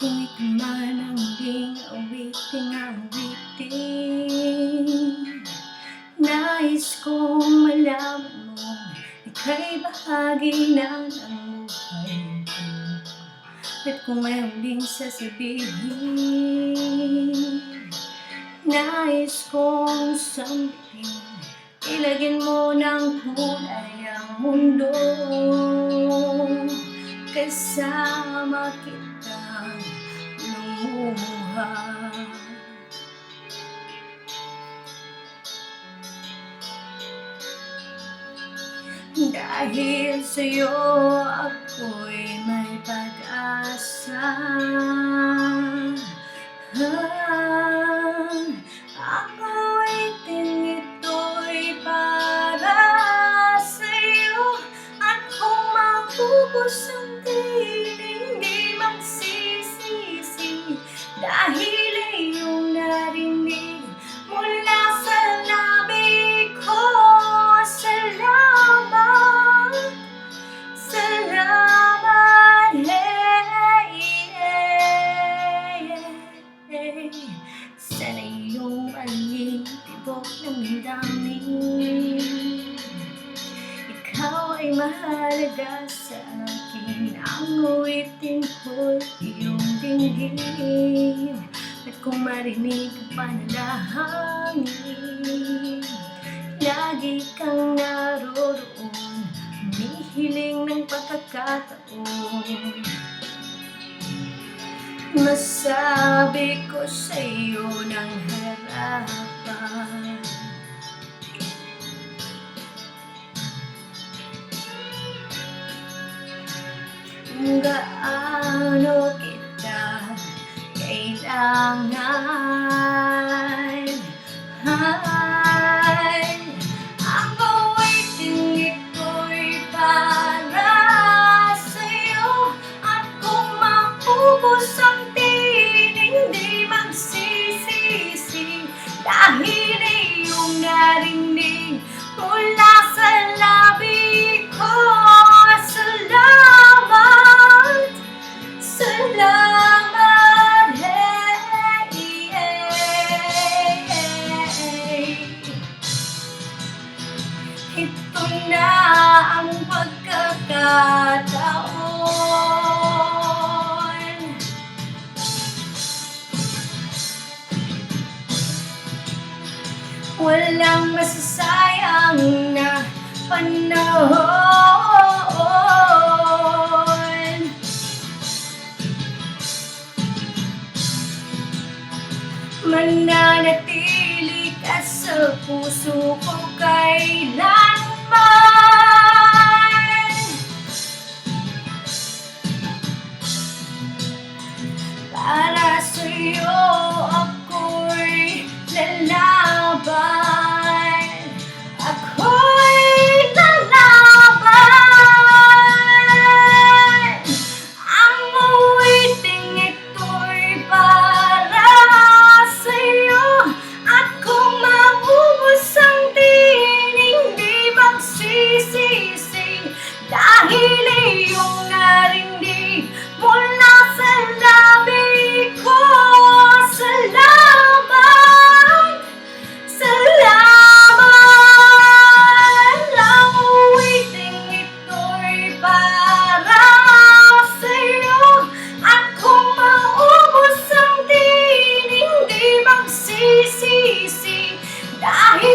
Kung ito man ang huling awiting nais kong malaman mo ika'y bahagi na ng buhay ko. At kung may huling sasabihin, nais kong sambitin, ilagyan mo ng kulay ang mundo. Kasama kitang lumuha. Dahil sa'yo ako'y may pag-asa. Ako'y ito'y para sa'yo. At kung maubos ang tinig, di magsisisi. Dahil iyong narinig mula sa labi ko. Salamat, salamat, sana iyong alin tibok ng damdamin. Ikaw ay mahalaga sa akin, ang uwitin ko'y iyong dinggin. At kung marinig ka panalangin, lagi kang naroroon, humihiling ng pagkakataon. Masabi ko sa'yo ng harapan, kung gaano kita kailangan. Ako ay tinito'y para sa'yo. At kung maubos ang tinig, di magsisisi. Dahil iyong narinig mula sa labi ko. Salamat, salamat, ito na ang pagkakataon. Walang masasayang na panahon. Mananatili ka sa puso ko kailanman. Para sa'yo ako'y lalaban. Ako'y lalaban. Ang uwiting ito'y para sa'yo. At kung maubos ang tinig, di magsisisi. Dahil iyong narinig mula sa labi ko. Salamat, salamat. Ang uwiting ito'y para sa'yo. At kung maubos ang tinig, di magsisisi. Dahil